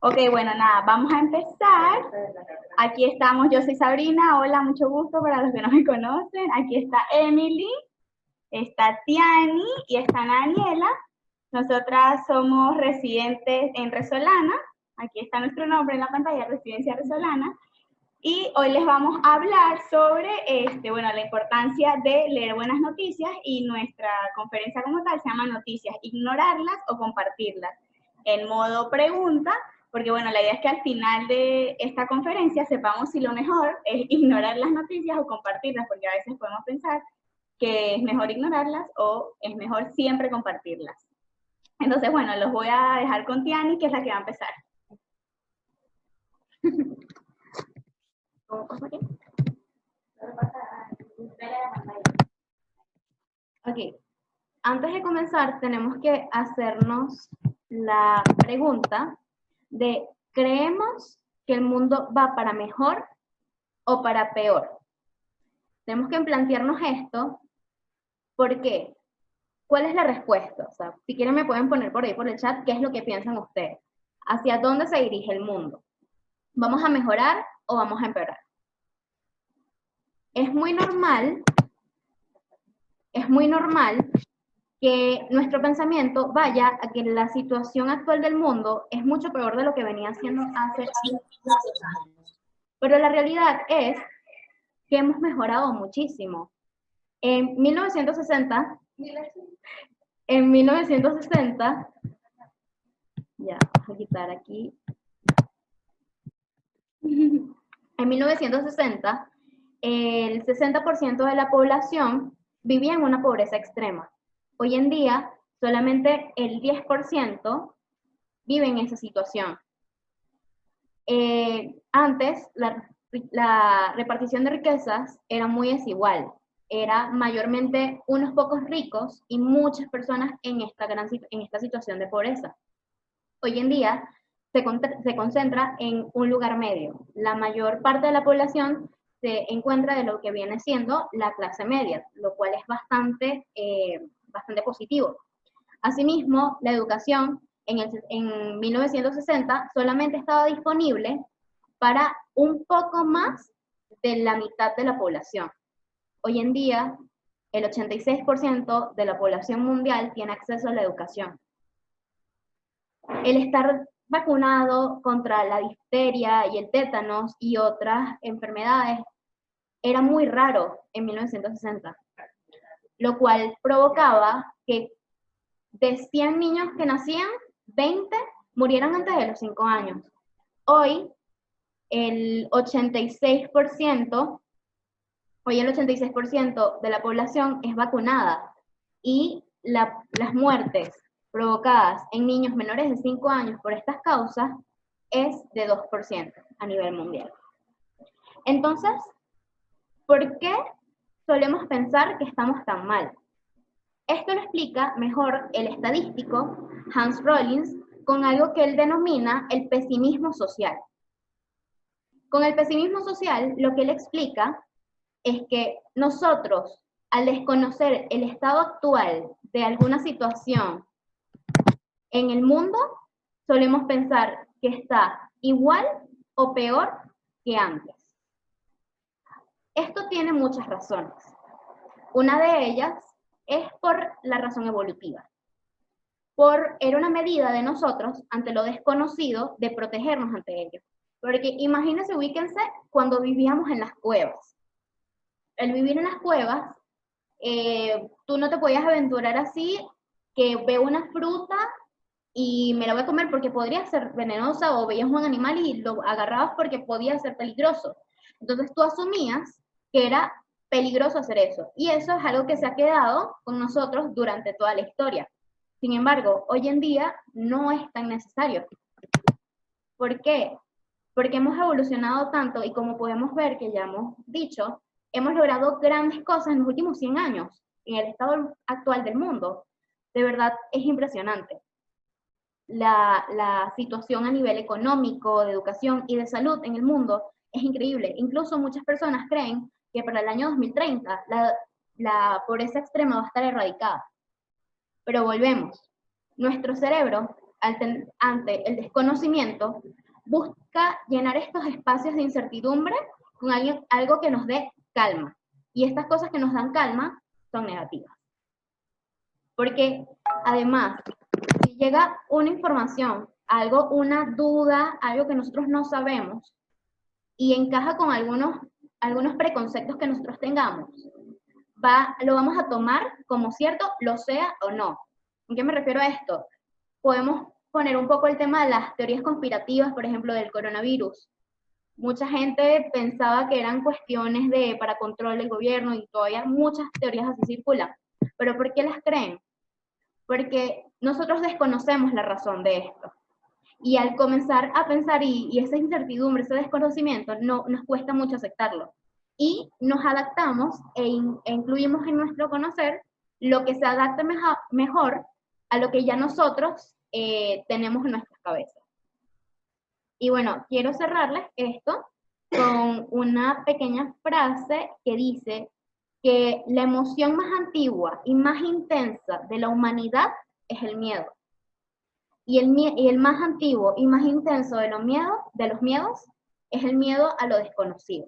Ok, bueno, nada, vamos a empezar. Aquí estamos, yo soy Sabrina, hola, mucho gusto para los que no me conocen. Aquí está Emily, está Tiani y está Daniela. Nosotras somos residentes en Resolana. Aquí está nuestro nombre en la pantalla, Residencia Resolana. Y hoy les vamos a hablar sobre la importancia de leer buenas noticias, y nuestra conferencia como tal se llama Noticias, ignorarlas o compartirlas, en modo pregunta, porque bueno, la idea es que al final de esta conferencia sepamos si lo mejor es ignorar las noticias o compartirlas, porque a veces podemos pensar que es mejor ignorarlas o es mejor siempre compartirlas. Entonces, bueno, los voy a dejar con Tiani, que es la que va a empezar. ¿Cómo pasa aquí? Ok, antes de comenzar tenemos que hacernos la pregunta de ¿creemos que el mundo va para mejor o para peor? Tenemos que plantearnos esto. ¿Por qué? ¿Cuál es la respuesta? O sea, si quieren me pueden poner por ahí por el chat qué es lo que piensan ustedes. ¿Hacia dónde se dirige el mundo? ¿Vamos a mejorar o vamos a empeorar? Es muy normal que nuestro pensamiento vaya a que la situación actual del mundo es mucho peor de lo que venía siendo hace años. Pero la realidad es que hemos mejorado muchísimo. En 1960, ya, voy a quitar aquí. En 1960, el 60% de la población vivía en una pobreza extrema. Hoy en día, solamente el 10% vive en esa situación. Antes, la repartición de riquezas era muy desigual. Era mayormente unos pocos ricos y muchas personas en esta situación de pobreza. Hoy en día se concentra en un lugar medio. La mayor parte de la población se encuentra de lo que viene siendo la clase media, lo cual es bastante positivo. Asimismo, la educación en 1960 solamente estaba disponible para un poco más de la mitad de la población. Hoy en día, el 86% de la población mundial tiene acceso a la educación. El estar vacunado contra la difteria y el tétanos y otras enfermedades era muy raro en 1960, lo cual provocaba que de 100 niños que nacían, 20 murieran antes de los 5 años. Hoy el 86% de la población es vacunada y las muertes provocadas en niños menores de 5 años por estas causas es de 2% a nivel mundial. Entonces, ¿por qué solemos pensar que estamos tan mal? Esto lo explica mejor el estadístico Hans Rollins con algo que él denomina el pesimismo social. Con el pesimismo social, lo que él explica es que nosotros, al desconocer el estado actual de alguna situación en el mundo, solemos pensar que está igual o peor que antes. Esto tiene muchas razones. Una de ellas es por la razón evolutiva. Era una medida de nosotros ante lo desconocido de protegernos ante ello. Porque imagínense, ubíquense cuando vivíamos en las cuevas. El vivir en las cuevas, tú no te podías aventurar así, que veo una fruta y me la voy a comer porque podría ser venenosa, o veías un animal y lo agarrabas porque podía ser peligroso. Entonces tú asumías que era peligroso hacer eso. Y eso es algo que se ha quedado con nosotros durante toda la historia. Sin embargo, hoy en día no es tan necesario. ¿Por qué? Porque hemos evolucionado tanto y como podemos ver, que ya hemos dicho, hemos logrado grandes cosas en los últimos 100 años en el estado actual del mundo. De verdad es impresionante. La situación a nivel económico, de educación y de salud en el mundo es increíble. Incluso muchas personas creen que para el año 2030 la pobreza extrema va a estar erradicada. Pero volvemos. Nuestro cerebro ante el desconocimiento, busca llenar estos espacios de incertidumbre con algo que nos dé calma. Y estas cosas que nos dan calma son negativas. Porque además, si llega una información, algo, una duda, algo que nosotros no sabemos, y encaja con algunos preconceptos que nosotros tengamos, lo vamos a tomar como cierto, lo sea o no. ¿En qué me refiero a esto? Podemos poner un poco el tema de las teorías conspirativas, por ejemplo, del coronavirus. Mucha gente pensaba que eran cuestiones para control del gobierno y todavía muchas teorías así circulan. ¿Pero por qué las creen? Porque nosotros desconocemos la razón de esto. Y al comenzar a pensar y esa incertidumbre, ese desconocimiento, nos cuesta mucho aceptarlo. Y nos adaptamos e incluimos en nuestro conocer lo que se adapte mejor a lo que ya nosotros tenemos en nuestras cabezas. Y bueno, quiero cerrarles esto con una pequeña frase que dice que la emoción más antigua y más intensa de la humanidad es el miedo. Y el más antiguo y más intenso de los miedos es el miedo a lo desconocido.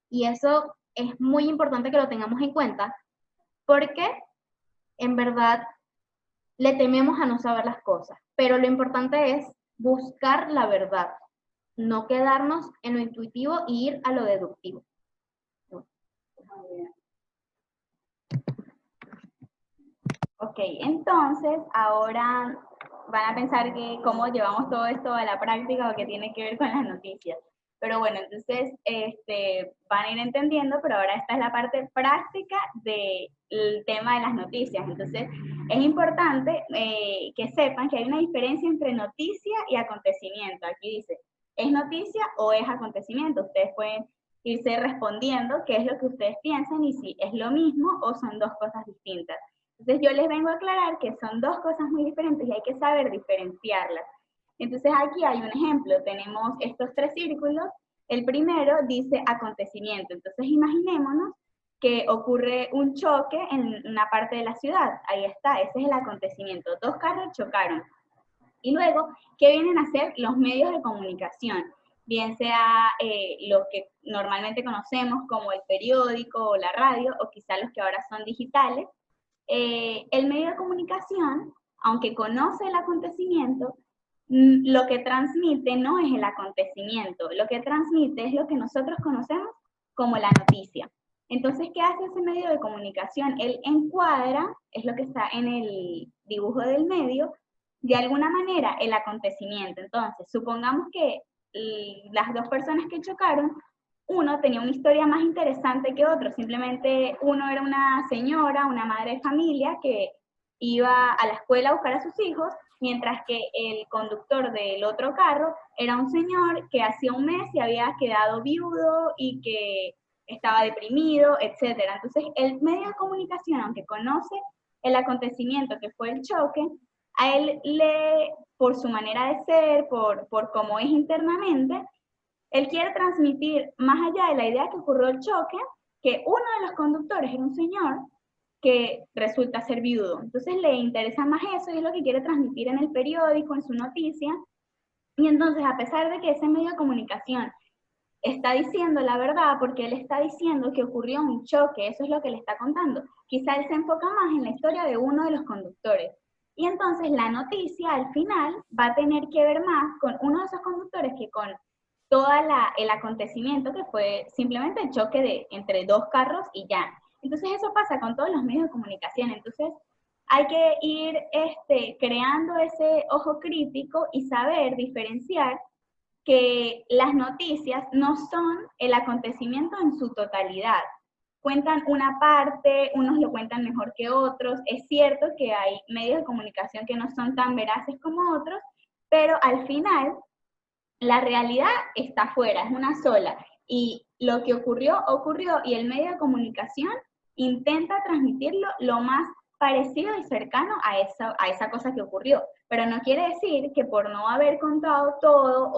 Y eso es muy importante que lo tengamos en cuenta porque en verdad le tememos a no saber las cosas. Pero lo importante es buscar la verdad, no quedarnos en lo intuitivo y ir a lo deductivo. Ok, entonces ahora van a pensar que cómo llevamos todo esto a la práctica o qué tiene que ver con las noticias. Pero bueno, entonces van a ir entendiendo, pero ahora esta es la parte práctica del tema de las noticias. Entonces es importante que sepan que hay una diferencia entre noticia y acontecimiento. Aquí dice, ¿es noticia o es acontecimiento? Ustedes pueden irse respondiendo qué es lo que ustedes piensan y si es lo mismo o son dos cosas distintas. Entonces yo les vengo a aclarar que son dos cosas muy diferentes y hay que saber diferenciarlas. Entonces aquí hay un ejemplo, tenemos estos tres círculos, el primero dice acontecimiento, entonces imaginémonos que ocurre un choque en una parte de la ciudad, ahí está, ese es el acontecimiento, dos carros chocaron. Y luego, ¿qué vienen a hacer los medios de comunicación? Bien sea lo que normalmente conocemos como el periódico o la radio, o quizá los que ahora son digitales. El medio de comunicación, aunque conoce el acontecimiento, lo que transmite no es el acontecimiento, lo que transmite es lo que nosotros conocemos como la noticia. Entonces, ¿qué hace ese medio de comunicación? Él encuadra, es lo que está en el dibujo del medio, de alguna manera el acontecimiento. Entonces, supongamos que las dos personas que chocaron, uno tenía una historia más interesante que otro, simplemente uno era una señora, una madre de familia que iba a la escuela a buscar a sus hijos, mientras que el conductor del otro carro era un señor que hacía un mes se había quedado viudo y que estaba deprimido, etc. Entonces, el medio de comunicación, aunque conoce el acontecimiento que fue el choque, a él por su manera de ser, por cómo es internamente, él quiere transmitir, más allá de la idea que ocurrió el choque, que uno de los conductores era un señor que resulta ser viudo. Entonces le interesa más eso y es lo que quiere transmitir en el periódico, en su noticia. Y entonces, a pesar de que ese medio de comunicación está diciendo la verdad, porque él está diciendo que ocurrió un choque, eso es lo que le está contando, quizá él se enfoca más en la historia de uno de los conductores. Y entonces la noticia al final va a tener que ver más con uno de esos conductores que con todo el acontecimiento que fue simplemente el choque entre dos carros y ya. Entonces eso pasa con todos los medios de comunicación. Entonces hay que ir creando ese ojo crítico y saber diferenciar que las noticias no son el acontecimiento en su totalidad. Cuentan una parte, unos lo cuentan mejor que otros. Es cierto que hay medios de comunicación que no son tan veraces como otros, pero al final la realidad está afuera, es una sola. Y lo que ocurrió, ocurrió, y el medio de comunicación intenta transmitirlo lo más parecido y cercano a esa cosa que ocurrió. Pero no quiere decir que por no haber contado todo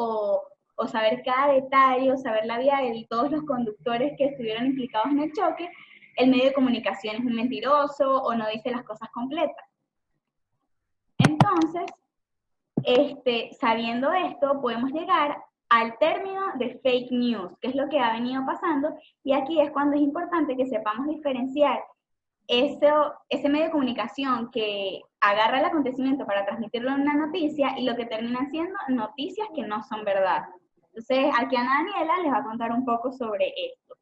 o saber cada detalle o saber la vida de todos los conductores que estuvieron implicados en el choque, el medio de comunicación es un mentiroso o no dice las cosas completas. Entonces, Sabiendo esto, podemos llegar al término de fake news, que es lo que ha venido pasando, y aquí es cuando es importante que sepamos diferenciar ese medio de comunicación que agarra el acontecimiento para transmitirlo en una noticia y lo que termina siendo noticias que no son verdad. Entonces, aquí Ana Daniela les va a contar un poco sobre esto.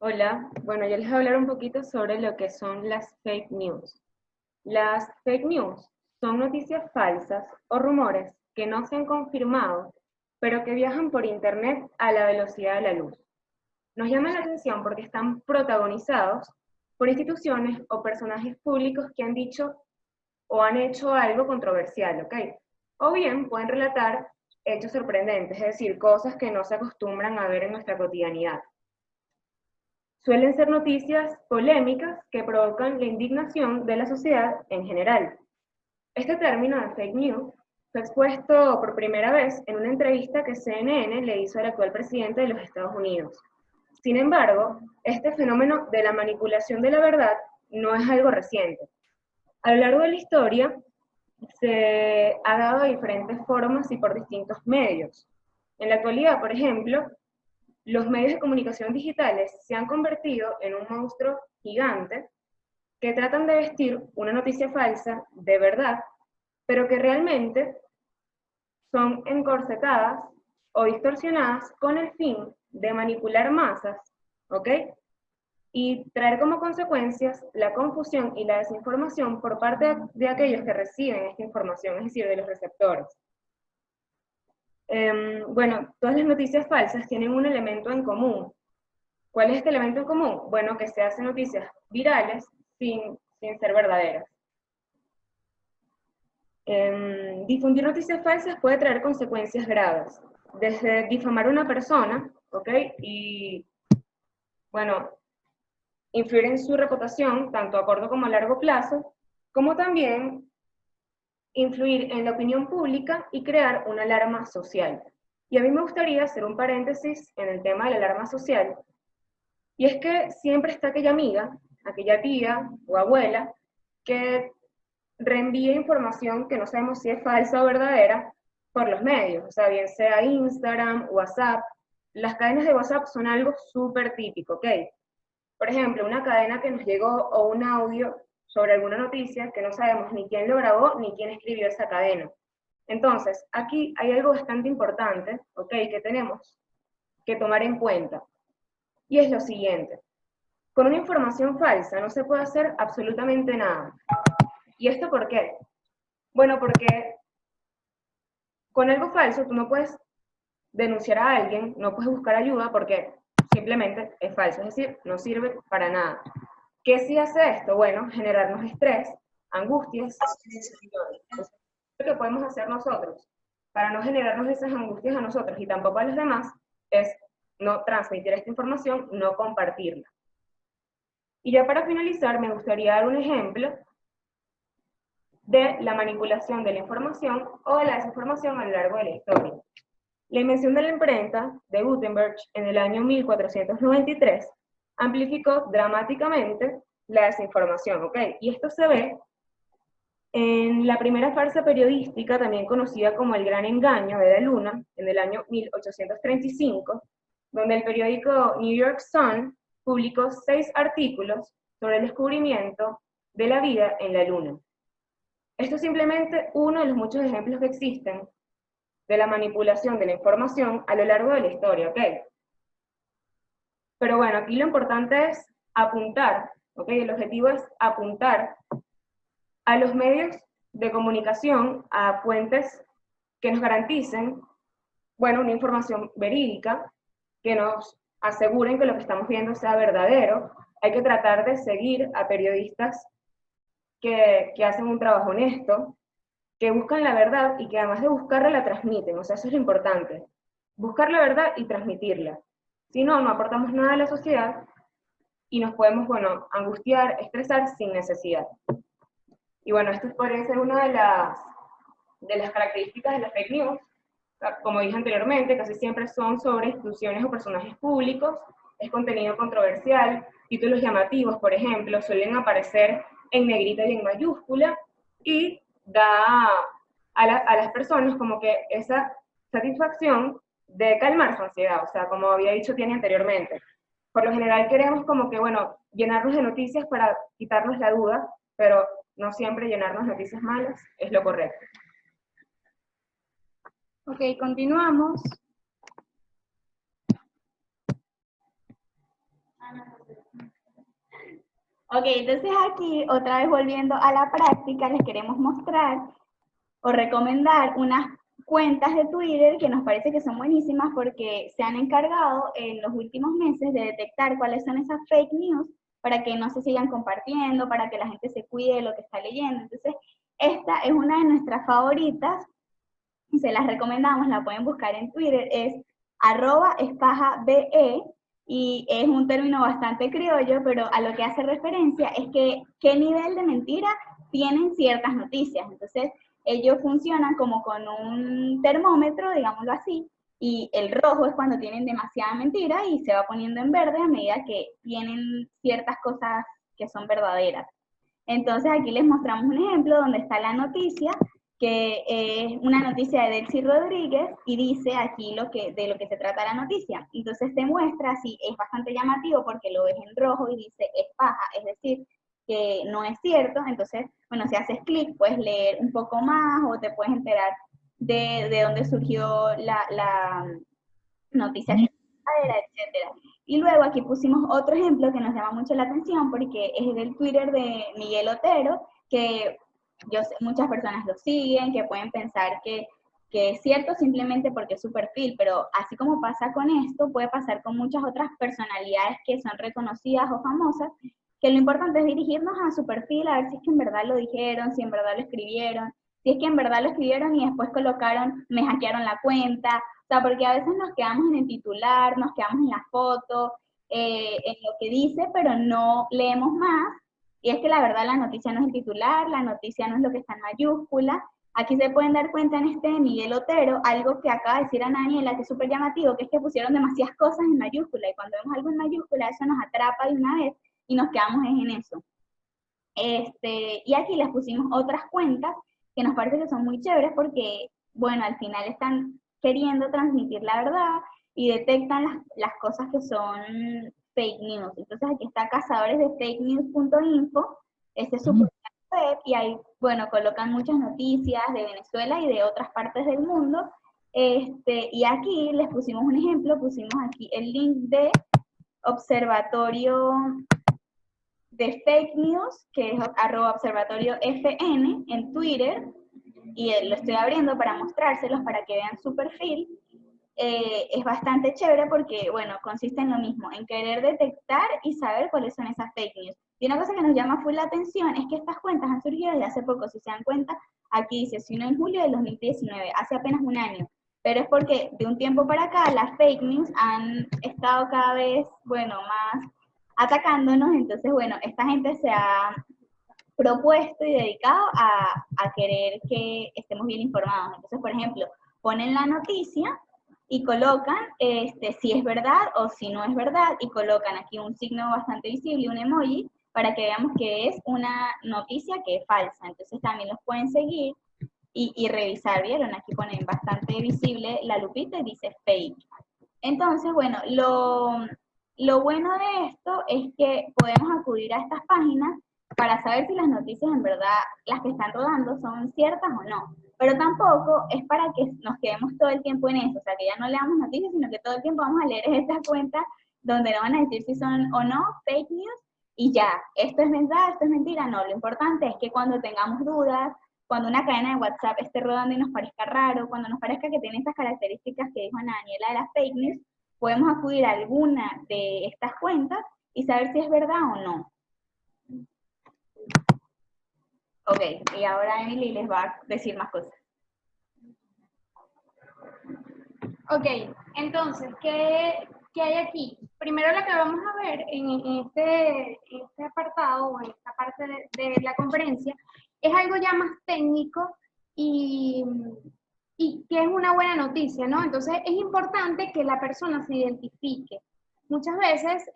Hola, bueno, yo les voy a hablar un poquito sobre lo que son las fake news. Las fake news son noticias falsas o rumores que no se han confirmado, pero que viajan por internet a la velocidad de la luz. Nos llama la atención porque están protagonizados por instituciones o personajes públicos que han dicho o han hecho algo controversial, ¿ok? O bien pueden relatar hechos sorprendentes, es decir, cosas que no se acostumbran a ver en nuestra cotidianidad. Suelen ser noticias polémicas que provocan la indignación de la sociedad en general. Este término de fake news fue expuesto por primera vez en una entrevista que CNN le hizo al actual presidente de los Estados Unidos. Sin embargo, este fenómeno de la manipulación de la verdad no es algo reciente. A lo largo de la historia se ha dado de diferentes formas y por distintos medios. En la actualidad, por ejemplo, los medios de comunicación digitales se han convertido en un monstruo gigante que tratan de vestir una noticia falsa de verdad, pero que realmente son encorsetadas o distorsionadas con el fin de manipular masas, ¿ok? Y traer como consecuencias la confusión y la desinformación por parte de aquellos que reciben esta información, es decir, de los receptores. Bueno, todas las noticias falsas tienen un elemento en común. ¿Cuál es este elemento en común? Bueno, que se hacen noticias virales sin ser verdaderas. Difundir noticias falsas puede traer consecuencias graves, desde difamar a una persona, ¿ok? Y, bueno, influir en su reputación, tanto a corto como a largo plazo, como también influir en la opinión pública y crear una alarma social. Y a mí me gustaría hacer un paréntesis en el tema de la alarma social, y es que siempre está aquella amiga, aquella tía o abuela, que reenvía información que no sabemos si es falsa o verdadera por los medios, o sea, bien sea Instagram, WhatsApp. Las cadenas de WhatsApp son algo súper típico, ¿ok? Por ejemplo, una cadena que nos llegó o un audio sobre alguna noticia que no sabemos ni quién lo grabó ni quién escribió esa cadena. Entonces, aquí hay algo bastante importante, ¿ok?, que tenemos que tomar en cuenta. Y es lo siguiente. Con una información falsa no se puede hacer absolutamente nada. ¿Y esto por qué? Bueno, porque con algo falso tú no puedes denunciar a alguien, no puedes buscar ayuda porque simplemente es falso, es decir, no sirve para nada. ¿Qué sí hace esto? Bueno, generarnos estrés, angustias, entonces, lo que podemos hacer nosotros para no generarnos esas angustias a nosotros y tampoco a los demás es no transmitir esta información, no compartirla. Y ya para finalizar, me gustaría dar un ejemplo de la manipulación de la información o de la desinformación a lo largo de la historia. La invención de la imprenta de Gutenberg en el año 1493 amplificó dramáticamente la desinformación, ¿ok? Y esto se ve en la primera farsa periodística, también conocida como El Gran Engaño de la Luna, en el año 1835, donde el periódico New York Sun publicó 6 artículos sobre el descubrimiento de la vida en la Luna. Esto es simplemente uno de los muchos ejemplos que existen de la manipulación de la información a lo largo de la historia, ¿ok? Pero bueno, aquí lo importante es apuntar, ¿ok? El objetivo es apuntar a los medios de comunicación, a fuentes que nos garanticen, bueno, una información verídica, que nos aseguren que lo que estamos viendo sea verdadero. Hay que tratar de seguir a periodistas que hacen un trabajo honesto, que buscan la verdad y que además de buscarla la transmiten, o sea, eso es lo importante. Buscar la verdad y transmitirla. Si no, no aportamos nada a la sociedad y nos podemos, bueno, angustiar, estresar sin necesidad. Y bueno, esto podría ser una de las características de las fake news. Como dije anteriormente, casi siempre son sobre instituciones o personajes públicos, es contenido controversial, títulos llamativos, por ejemplo, suelen aparecer en negrita y en mayúscula, y da a las personas como que esa satisfacción de calmar su ansiedad, o sea, como había dicho Tiene anteriormente. Por lo general queremos como que, bueno, llenarnos de noticias para quitarnos la duda, pero no siempre llenarnos de noticias malas es lo correcto. Ok, continuamos. Ok, entonces aquí, otra vez volviendo a la práctica, les queremos mostrar o recomendar unas cuentas de Twitter que nos parece que son buenísimas porque se han encargado en los últimos meses de detectar cuáles son esas fake news para que no se sigan compartiendo, para que la gente se cuide de lo que está leyendo. Entonces, esta es una de nuestras favoritas y se las recomendamos, la pueden buscar en Twitter, es @espajabe, y es un término bastante criollo, pero a lo que hace referencia es que qué nivel de mentira tienen ciertas noticias. Entonces, ellos funcionan como con un termómetro, digámoslo así, y el rojo es cuando tienen demasiada mentira y se va poniendo en verde a medida que tienen ciertas cosas que son verdaderas. Entonces, aquí les mostramos un ejemplo donde está la noticia, que es una noticia de Delcy Rodríguez, y dice aquí de lo que se trata la noticia. Entonces te muestra, sí, es bastante llamativo porque lo ves en rojo y dice es paja, es decir, que no es cierto. Entonces, bueno, si haces clic puedes leer un poco más o te puedes enterar de dónde surgió la noticia, etcétera. Y luego aquí pusimos otro ejemplo que nos llama mucho la atención porque es del Twitter de Miguel Otero, que yo sé, muchas personas lo siguen, que pueden pensar que es cierto simplemente porque es su perfil, pero así como pasa con esto, puede pasar con muchas otras personalidades que son reconocidas o famosas, que lo importante es dirigirnos a su perfil, a ver si es que en verdad lo dijeron, si en verdad lo escribieron, si es que en verdad lo escribieron y después colocaron, me hackearon la cuenta, o sea, porque a veces nos quedamos en el titular, nos quedamos en la foto, en lo que dice, pero no leemos más. Y es que la verdad la noticia no es el titular, la noticia no es lo que está en mayúscula. Aquí se pueden dar cuenta en este de Miguel Otero, algo que acaba de decir Ana Daniela, que es súper llamativo, que es que pusieron demasiadas cosas en mayúscula, y cuando vemos algo en mayúscula, eso nos atrapa de una vez y nos quedamos en eso. Y aquí les pusimos otras cuentas que nos parece que son muy chéveres porque, bueno, al final están queriendo transmitir la verdad y detectan las cosas que son fake news. Entonces aquí está cazadoresdefake-news.info, este es su web, y ahí, bueno, colocan muchas noticias de Venezuela y de otras partes del mundo. Y aquí les pusimos un ejemplo, pusimos aquí el link de Observatorio de Fake News, que es @observatoriofn en Twitter, y lo estoy abriendo para mostrárselos para que vean su perfil. Es bastante chévere porque, bueno, consiste en lo mismo, en querer detectar y saber cuáles son esas fake news. Y una cosa que nos llama full la atención es que estas cuentas han surgido desde hace poco. Si se dan cuenta, aquí dice, si no en julio del 2019, hace apenas un año. Pero es porque de un tiempo para acá las fake news han estado cada vez, bueno, más atacándonos. Entonces, bueno, esta gente se ha propuesto y dedicado a querer que estemos bien informados. Entonces, por ejemplo, ponen la noticia y colocan si es verdad o si no es verdad, y colocan aquí un signo bastante visible, un emoji, para que veamos que es una noticia que es falsa. Entonces también los pueden seguir y revisar, ¿vieron? Aquí ponen bastante visible la lupita y dice fake. Entonces, bueno, lo bueno de esto es que podemos acudir a estas páginas para saber si las noticias en verdad, las que están rodando, son ciertas o no. Pero tampoco es para que nos quedemos todo el tiempo en eso, o sea, que ya no leamos noticias, sino que todo el tiempo vamos a leer estas cuentas donde nos van a decir si son o no fake news, y ya, esto es verdad, esto es mentira. No, lo importante es que cuando tengamos dudas, cuando una cadena de WhatsApp esté rodando y nos parezca raro, cuando nos parezca que tiene estas características que dijo Ana Daniela de las fake news, podemos acudir a alguna de estas cuentas y saber si es verdad o no. Ok, y ahora Emily les va a decir más cosas. Ok, entonces, ¿qué hay aquí? Primero lo que vamos a ver en este apartado o en esta parte de la conferencia es algo ya más técnico y que es una buena noticia, ¿no? Entonces es importante que la persona se identifique. Muchas veces,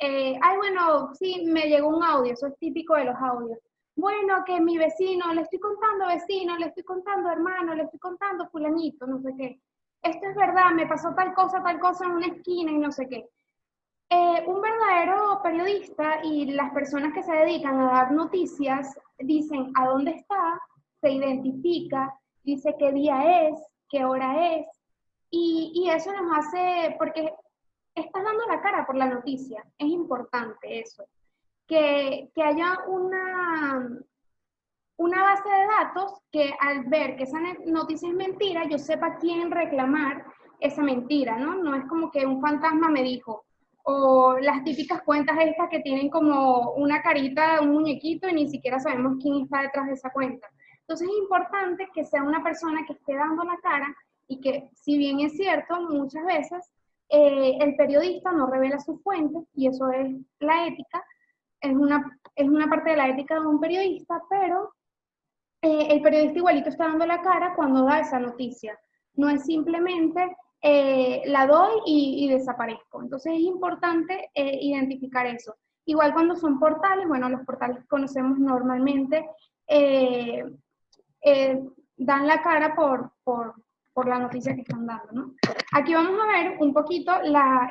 bueno, sí, me llegó un audio, eso es típico de los audios. bueno, que mi vecino, le estoy contando vecino, le estoy contando hermano, le estoy contando fulanito, no sé qué. Esto es verdad, me pasó tal cosa en una esquina y no sé qué. Un verdadero periodista y las personas que se dedican a dar noticias dicen a dónde está, se identifica, dice qué día es, qué hora es, y eso nos hace, porque estás dando la cara por la noticia, es importante eso, que haya una base de datos que al ver que esa noticia es mentira, yo sepa a quién reclamar esa mentira, ¿no? No es como que un fantasma me dijo, o las típicas cuentas estas que tienen como una carita, un muñequito y ni siquiera sabemos quién está detrás de esa cuenta. Entonces es importante que sea una persona que esté dando la cara y que, si bien es cierto, muchas veces el periodista no revela sus fuentes, y eso es la ética, es una parte de la ética de un periodista, pero el periodista igualito está dando la cara cuando da esa noticia. No es simplemente la doy y desaparezco. Entonces es importante identificar eso. Igual cuando son portales, bueno, los portales que conocemos normalmente eh, dan la cara por la noticia que están dando, ¿no? Aquí vamos a ver un poquito,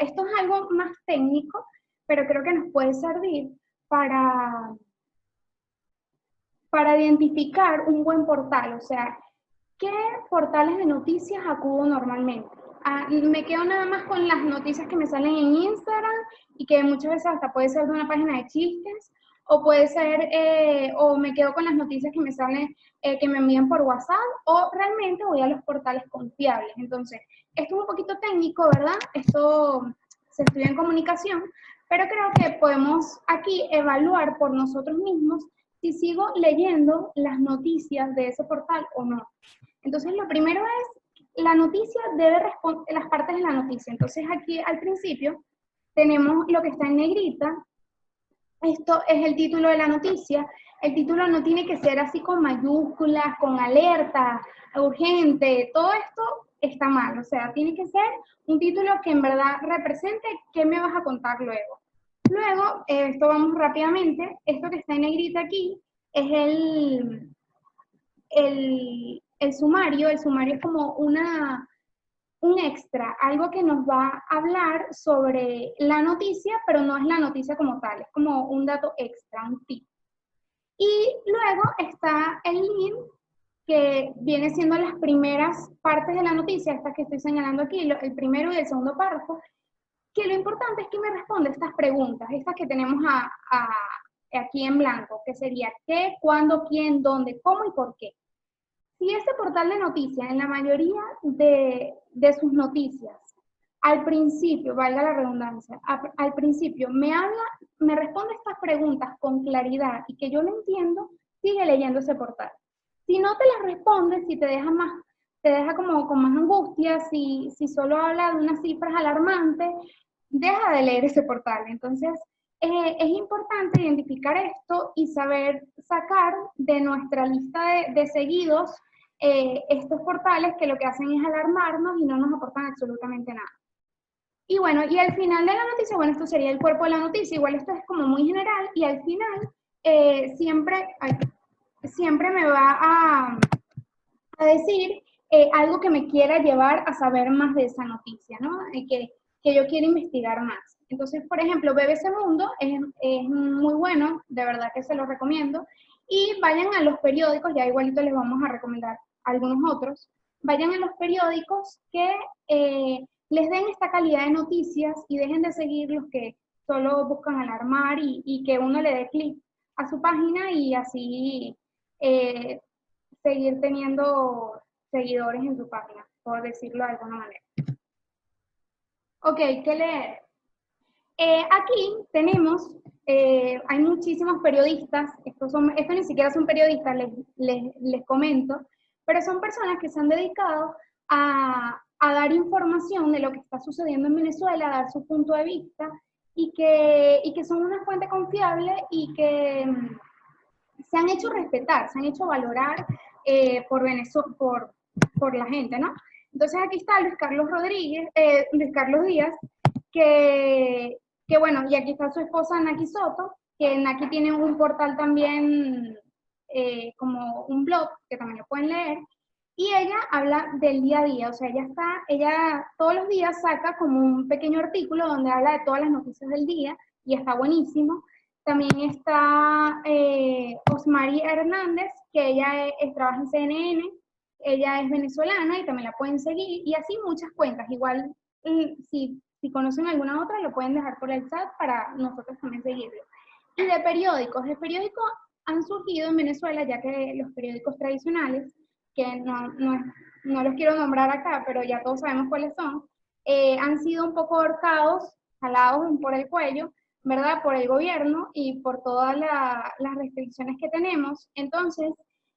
esto es algo más técnico, pero creo que nos puede servir para identificar un buen portal, o sea, ¿qué portales de noticias acudo normalmente? Me quedo nada más con las noticias que me salen en Instagram y que muchas veces hasta puede ser de una página de chistes, o puede ser, o me quedo con las noticias que me salen, que me envían por WhatsApp, o realmente voy a los portales confiables. Entonces, esto es un poquito técnico, ¿verdad? Esto se estudia en comunicación, pero creo que podemos aquí evaluar por nosotros mismos si sigo leyendo las noticias de ese portal o no. Entonces, lo primero es, la noticia debe responder, las partes de la noticia. Entonces, aquí al principio tenemos lo que está en negrita. Esto es el título de la noticia. El título no tiene que ser así con mayúsculas, con alerta, urgente. Todo esto está mal. O sea, tiene que ser un título que en verdad represente qué me vas a contar luego. Luego, esto vamos rápidamente, esto que está en negrita aquí es el sumario es como un extra, algo que nos va a hablar sobre la noticia, pero no es la noticia como tal, es como un dato extra, un tip. Y luego está el link, que viene siendo las primeras partes de la noticia, estas que estoy señalando aquí, el primero y el segundo párrafo, que lo importante es que me responda estas preguntas, estas que tenemos aquí en blanco, que sería qué, cuándo, quién, dónde, cómo y por qué. Si este portal de noticias, en la mayoría de sus noticias, al principio, valga la redundancia, al principio me responde estas preguntas con claridad y que yo lo entiendo, sigue leyendo ese portal. Si no te las responde, si te deja como con más angustia, si solo habla de unas cifras alarmantes, deja de leer ese portal. Entonces, es importante identificar esto y saber sacar de nuestra lista de seguidos estos portales que lo que hacen es alarmarnos y no nos aportan absolutamente nada. Y bueno, y al final de la noticia, bueno, esto sería el cuerpo de la noticia, igual esto es como muy general, y al final siempre me va a decir algo que me quiera llevar a saber más de esa noticia, ¿no? Que yo quiera investigar más. Entonces, por ejemplo, BBC Mundo es muy bueno, de verdad que se lo recomiendo, y vayan a los periódicos, ya igualito les vamos a recomendar algunos otros, vayan a los periódicos que les den esta calidad de noticias y dejen de seguir los que solo buscan alarmar y que uno le dé clic a su página y así seguir teniendo seguidores en su página, por decirlo de alguna manera. Ok, ¿qué leer? Aquí tenemos, hay muchísimos periodistas, estos ni siquiera son periodistas, les comento, pero son personas que se han dedicado a dar información de lo que está sucediendo en Venezuela, a dar su punto de vista, y que son una fuente confiable y que se han hecho respetar, se han hecho valorar por la gente, ¿no? Entonces aquí está Luis Carlos Díaz, que bueno, y aquí está su esposa Naki Soto, que Naki tiene un portal también como un blog, que también lo pueden leer, y ella habla del día a día, o sea, ella todos los días saca como un pequeño artículo donde habla de todas las noticias del día, y está buenísimo. También está Osmari Hernández, que ella trabaja en CNN, ella es venezolana y también la pueden seguir, y así muchas cuentas. Igual, si conocen alguna otra, lo pueden dejar por el chat para nosotros también seguirlo. Y de periódicos han surgido en Venezuela, ya que los periódicos tradicionales, que no los quiero nombrar acá, pero ya todos sabemos cuáles son, han sido un poco ahorcados, jalados por el cuello, ¿verdad? Por el gobierno y por todas las restricciones que tenemos. Entonces,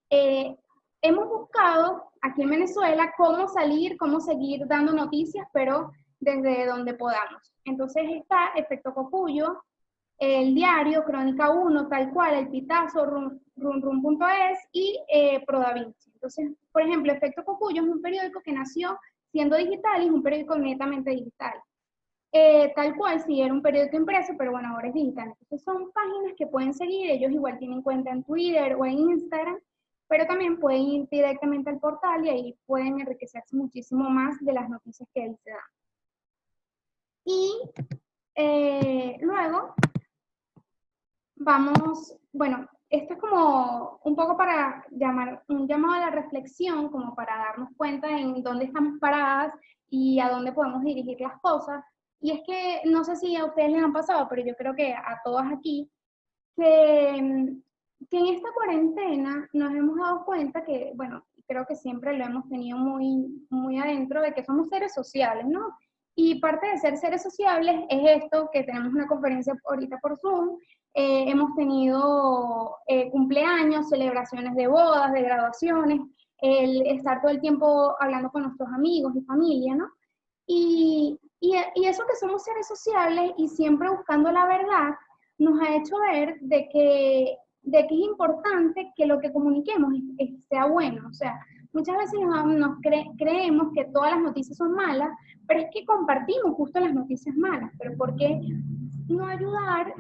hemos buscado aquí en Venezuela cómo seguir dando noticias, pero desde donde podamos. Entonces está Efecto Cocuyo, El Diario, Crónica 1, Tal Cual, El Pitazo, runrun.es y Pro Da Vinci. Entonces, por ejemplo, Efecto Cocuyo es un periódico que nació siendo digital y es un periódico netamente digital. Tal Cual, sí, era un periódico impreso, pero bueno, ahora es digital. Entonces son páginas que pueden seguir, ellos igual tienen cuenta en Twitter o en Instagram, pero también pueden ir directamente al portal y ahí pueden enriquecerse muchísimo más de las noticias que ahí se dan. Y luego vamos, bueno, esto es como un poco para un llamado a la reflexión, como para darnos cuenta en dónde estamos paradas y a dónde podemos dirigir las cosas. Y es que, no sé si a ustedes les han pasado, pero yo creo que a todas aquí, que en esta cuarentena nos hemos dado cuenta que, bueno, creo que siempre lo hemos tenido muy, muy adentro, de que somos seres sociales, ¿no? Y parte de ser seres sociables es esto, que tenemos una conferencia ahorita por Zoom, hemos tenido cumpleaños, celebraciones de bodas, de graduaciones, el estar todo el tiempo hablando con nuestros amigos y familia, ¿no? Y eso que somos seres sociables y siempre buscando la verdad, nos ha hecho ver de que es importante que lo que comuniquemos sea bueno. O sea, muchas veces creemos que todas las noticias son malas, pero es que compartimos justo las noticias malas. Pero ¿por qué no ayudar,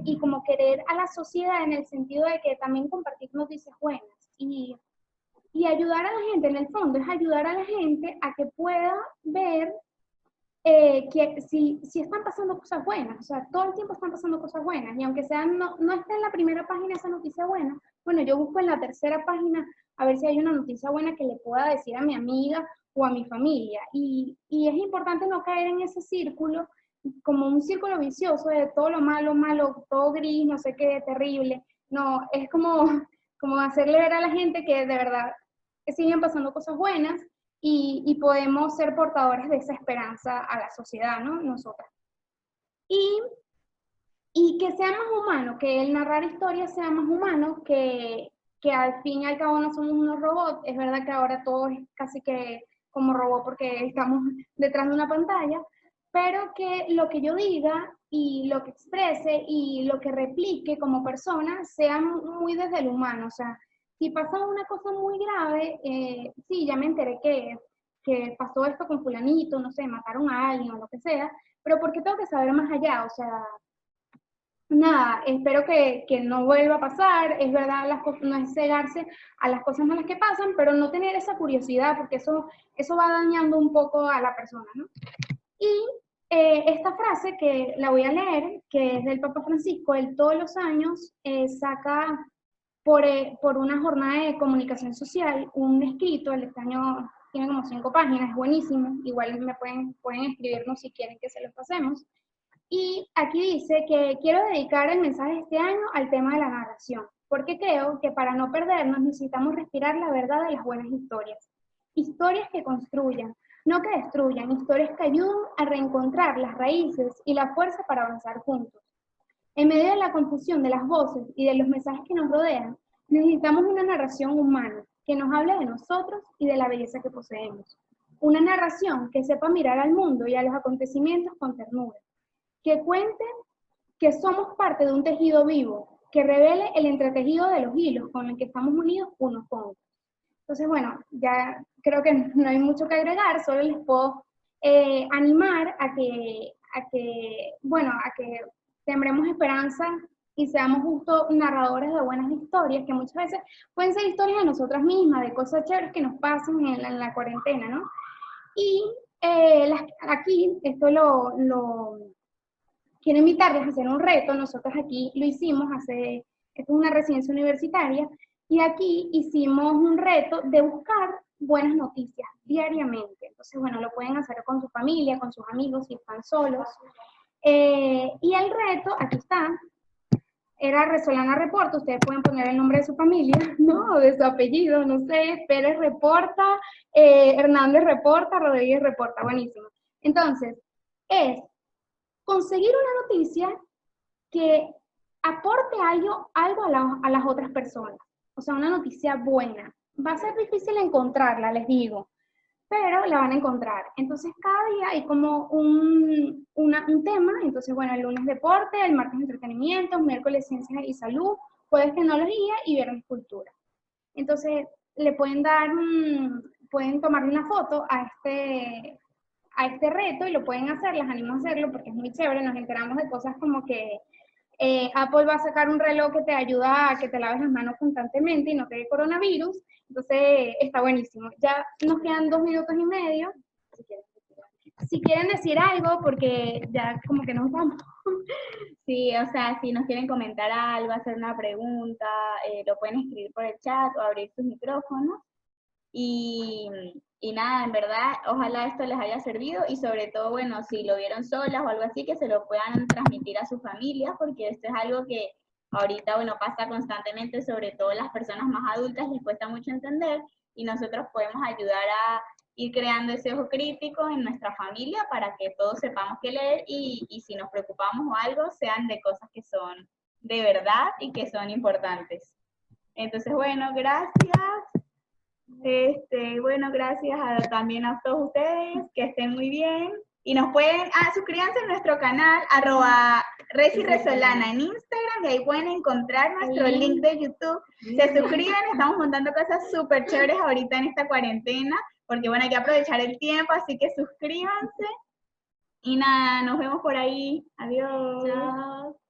y como querer a la sociedad en el sentido de que también compartir noticias buenas? Y ayudar a la gente, en el fondo, es ayudar a la gente a que pueda ver que si están pasando cosas buenas, o sea, todo el tiempo están pasando cosas buenas, y aunque no esté en la primera página esa noticia buena, bueno, yo busco en la tercera página a ver si hay una noticia buena que le pueda decir a mi amiga o a mi familia, y es importante no caer en ese círculo, como un círculo vicioso de todo lo malo, todo gris, no sé qué, terrible. No, es como hacerle ver a la gente que de verdad siguen pasando cosas buenas, y podemos ser portadores de esa esperanza a la sociedad, ¿no? Nosotras. Y que sea más humano, que el narrar historias sea más humano, que al fin y al cabo no somos unos robots. Es verdad que ahora todo es casi que como robot porque estamos detrás de una pantalla, pero que lo que yo diga y lo que exprese y lo que replique como persona sea muy desde el humano. O sea, si pasa una cosa muy grave, sí, ya me enteré que pasó esto con fulanito, no sé, mataron a alguien o lo que sea, pero ¿por qué tengo que saber más allá? O sea, nada, espero que no vuelva a pasar. Es verdad, no es cegarse a las cosas malas que pasan, pero no tener esa curiosidad, porque eso va dañando un poco a la persona, ¿no? Y esta frase que la voy a leer, que es del Papa Francisco, él todos los años saca por una jornada de comunicación social un escrito. El este año tiene como 5 páginas, es buenísimo, igual pueden escribirnos si quieren que se los pasemos. Y aquí dice que quiero dedicar el mensaje de este año al tema de la narración, porque creo que para no perdernos necesitamos respirar la verdad de las buenas historias. Historias que construyan, no que destruyan, historias que ayuden a reencontrar las raíces y la fuerza para avanzar juntos. En medio de la confusión de las voces y de los mensajes que nos rodean, necesitamos una narración humana que nos hable de nosotros y de la belleza que poseemos. Una narración que sepa mirar al mundo y a los acontecimientos con ternura, que cuente que somos parte de un tejido vivo, que revele el entretejido de los hilos con el que estamos unidos unos con otros. Entonces, bueno, ya creo que no hay mucho que agregar, solo les puedo animar a que sembremos esperanza y seamos justo narradores de buenas historias, que muchas veces pueden ser historias de nosotras mismas, de cosas chéveres que nos pasan en la cuarentena, ¿no? Y aquí, esto quiero invitarles a hacer un reto. Nosotros aquí lo hicimos esto es una residencia universitaria, y aquí hicimos un reto de buscar buenas noticias diariamente. Entonces, bueno, lo pueden hacer con su familia, con sus amigos, si están solos. Y el reto, aquí está, era Resolana Reporta. Ustedes pueden poner el nombre de su familia, ¿no? O de su apellido, no sé, Pérez Reporta, Hernández Reporta, Rodríguez Reporta, buenísimo. Entonces, es conseguir una noticia que aporte algo a las otras personas. O sea, una noticia buena. Va a ser difícil encontrarla, les digo, pero la van a encontrar. Entonces, cada día hay como un tema. Entonces, bueno, el lunes deporte, el martes entretenimiento, miércoles ciencias y salud, jueves tecnología y viernes cultura. Entonces, le pueden pueden tomarle una foto a este reto y lo pueden hacer. Les animo a hacerlo porque es muy chévere. Nos enteramos de cosas como que Apple va a sacar un reloj que te ayuda a que te laves las manos constantemente y no te dé coronavirus. Entonces, está buenísimo. Ya nos quedan 2 minutos y medio. Si quieren decir algo, porque ya como que nos vamos. Sí, o sea, si nos quieren comentar algo, hacer una pregunta, lo pueden escribir por el chat o abrir sus micrófonos. Y nada, en verdad, ojalá esto les haya servido y sobre todo, bueno, si lo vieron solas o algo así, que se lo puedan transmitir a sus familias, porque esto es algo que ahorita, bueno, pasa constantemente, sobre todo las personas más adultas les cuesta mucho entender, y nosotros podemos ayudar a ir creando ese ojo crítico en nuestra familia para que todos sepamos qué leer y si nos preocupamos o algo, sean de cosas que son de verdad y que son importantes. Entonces, bueno, gracias. Bueno, gracias también a todos ustedes, que estén muy bien. Y nos pueden, suscríbanse a nuestro canal, @ResiResolana en Instagram, y ahí pueden encontrar nuestro link de YouTube. Se suscriben, estamos montando cosas súper chéveres ahorita en esta cuarentena, porque bueno, hay que aprovechar el tiempo, así que suscríbanse. Y nada, nos vemos por ahí. Adiós. Chao.